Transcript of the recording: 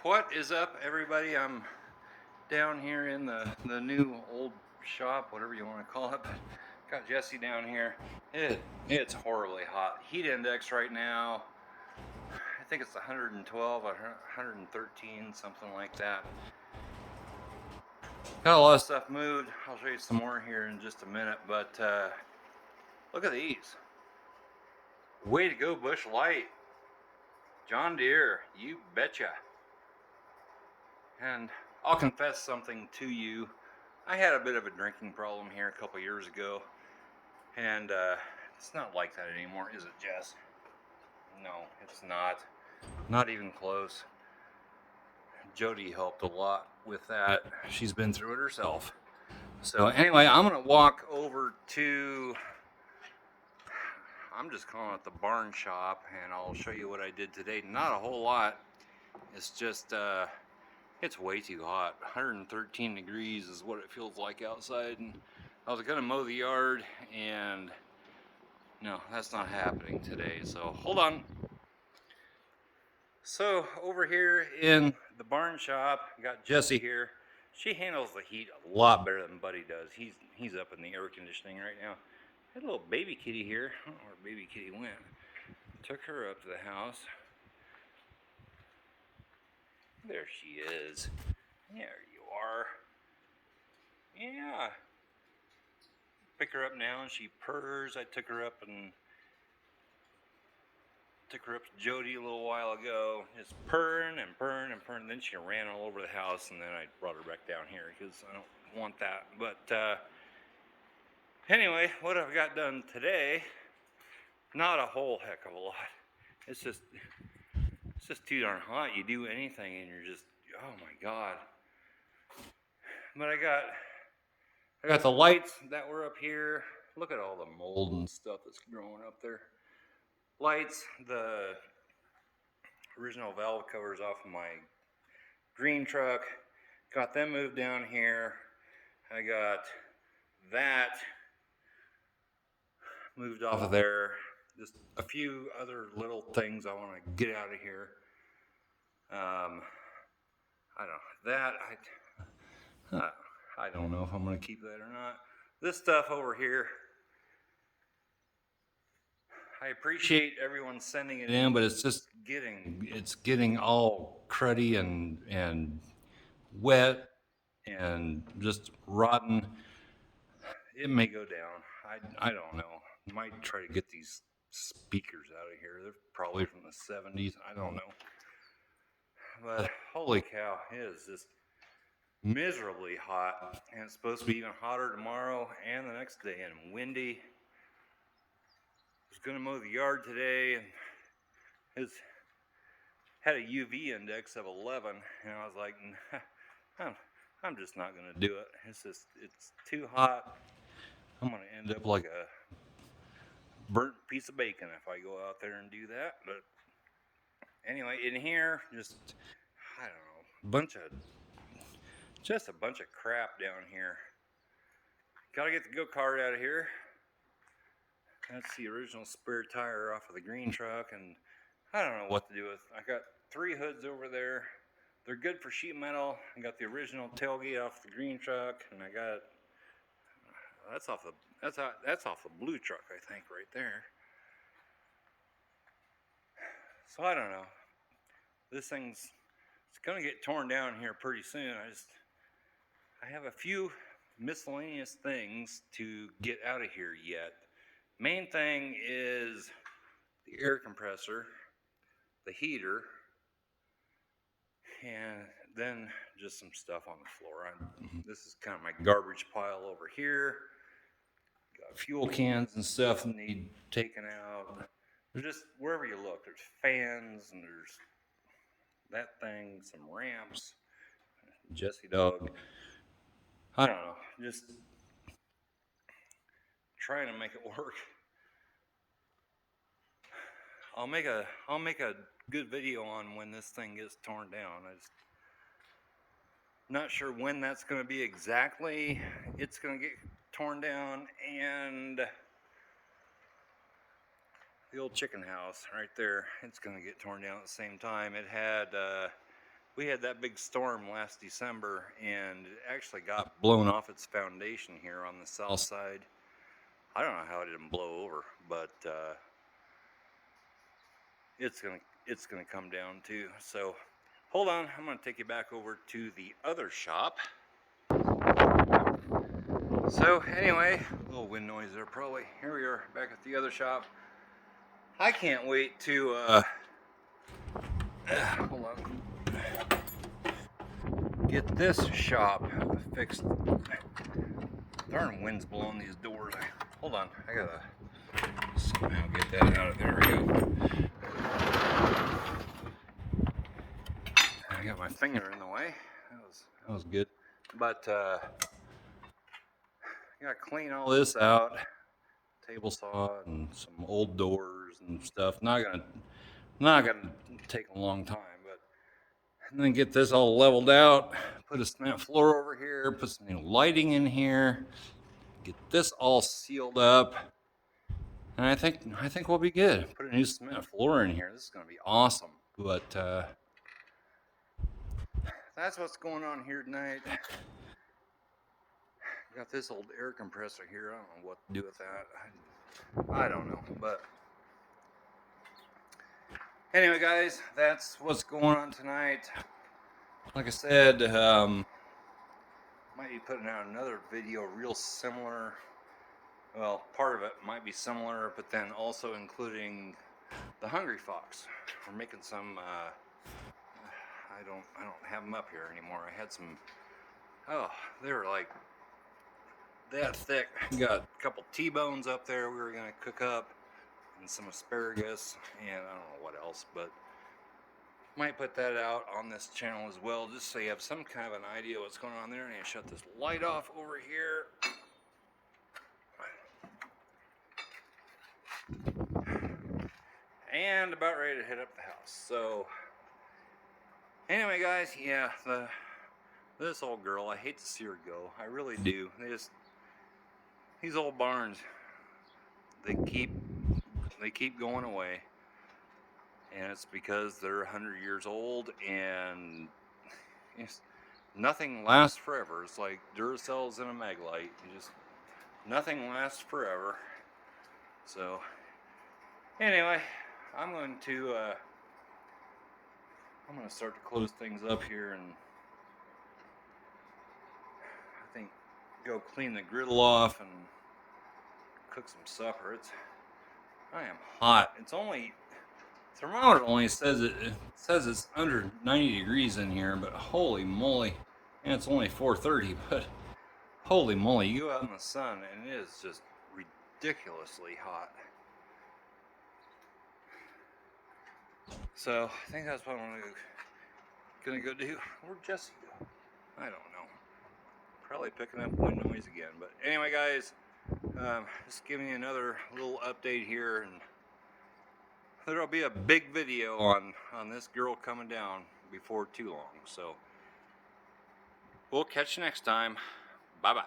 What is up, everybody? I'm down here in the new old shop, whatever you want to call it. But got Jesse down here. It's horribly hot. Heat index right now, I think it's 112, 113, something like that. Got a lot of stuff moved. I'll show you some more here in just a minute. But look at these. Way to go, Bush Light. John Deere, you betcha. And I'll confess something to you. I had a bit of a drinking problem here a couple years ago, and it's not like that anymore, is it, Jess? No, it's not. Not even close. Jody helped a lot with that. She's been through it herself. So anyway, I'm gonna walk over to, I'm just calling it the barn shop, and I'll show you what I did today. Not a whole lot. It's just it's way too hot. 113 degrees is what it feels like outside, and I was gonna mow the yard, and no, that's not happening today. So hold on. So over here in the barn shop, got Jessie here. She handles the heat a lot better than Buddy does. He's up in the air conditioning right now. Had a little baby kitty here. I don't know where baby kitty went. Took her up to the house. There she is. There you are. Yeah. Pick her up now and she purrs. I took her up to Jody a little while ago, just purring and purring and purring. Then she ran all over the house, and then I brought her back down here because I don't want that. But anyway, what I've got done today, not a whole heck of a lot. It's just too darn hot. You do anything and you're just, oh my God. But I got the lights that were up here. Look at all the mold and stuff that's growing up there. Lights, the original valve covers off of my green truck, got them moved down here. I got that moved off of there. Just a few other little things I want to get out of here. I don't know. I don't know if I'm going to keep that or not. This stuff over here, I appreciate everyone sending it in, but it's just getting all cruddy and wet and just rotten. It may go down. I don't know. Might try to get these speakers out of here. They're probably from the 70s. I don't know. But holy cow, it is just miserably hot, and it's supposed to be even hotter tomorrow and the next day, and windy. I was gonna mow the yard today, and it's had a UV index of 11, and I was like, I'm just not gonna do it. It's too hot. I'm gonna end up like a burnt piece of bacon if I go out there and do that. But anyway, in here, just, I don't know, just a bunch of crap down here. Gotta get the go-kart out of here. That's the original spare tire off of the green truck, and I don't know what to do with. I got 3 hoods over there. They're good for sheet metal. I got the original tailgate off the green truck, and I got that's off the blue truck, I think, right there. So I don't know. It's gonna get torn down here pretty soon. I have a few miscellaneous things to get out of here yet. Main thing is the air compressor, the heater, and then just some stuff on the floor. This is kind of my garbage pile over here. Got fuel cans and stuff that need taken out. There's just, wherever you look, there's fans, and there's that thing, some ramps, Jesse dog. I don't know, just trying to make it work. I'll make a good video on when this thing gets torn down. I'm not sure when that's going to be exactly. It's going to get torn down, and the old chicken house right there, it's going to get torn down at the same time. we had that big storm last December, and it actually got blown off its foundation here on the south side. I don't know how it didn't blow over, but it's gonna come down too. So hold on, I'm gonna take you back over to the other shop. So anyway, a little wind noise there probably. Here we are back at the other shop. I can't wait to hold on, get this shop fixed. Darn wind's blowing these doors. Hold on, I gotta somehow get that out of there. We go. I got my finger in the way. That was good. But I gotta clean all this out. Table saw and some old doors and stuff. Not gonna take a long time, but and then get this all leveled out. Put a cement floor over here. Put some new lighting in here. Get this all sealed up. And I think we'll be good. Put a new cement floor in here. This is gonna be awesome. But that's what's going on here tonight. Got this old air compressor here. I don't know what to do with that. I don't know. But anyway, guys, that's what's going on tonight. Like I said, might be putting out another video real similar. Well, part of it might be similar, but then also including the Hungry Fox. We're making some. I don't have them up here anymore. I had some. Oh, they were like that thick. Got a couple T-bones up there we were gonna cook up, and some asparagus, and I don't know what else, but might put that out on this channel as well, just so you have some kind of an idea what's going on there. And I shut this light off over here. And about ready to head up the house. So anyway, guys, yeah, this old girl, I hate to see her go. I really do. These old barns, they keep going away, and it's because they're 100 years old, and nothing lasts forever. It's like Duracells in a Maglite. Nothing lasts forever. So anyway, I'm going to start to close things up here, and I think go clean the griddle off and cook some supper. I am hot. It's only, thermometer only says it says it's under 90 degrees in here, but holy moly, and it's only 4:30, but holy moly, you go out in the sun and it is just ridiculously hot. So I think that's what I'm gonna go do. Where'd Jesse go? I don't know. Probably picking up wind noise again. But anyway, guys, just giving you another little update here, and there'll be a big video on this girl coming down before too long. So we'll catch you next time. Bye bye.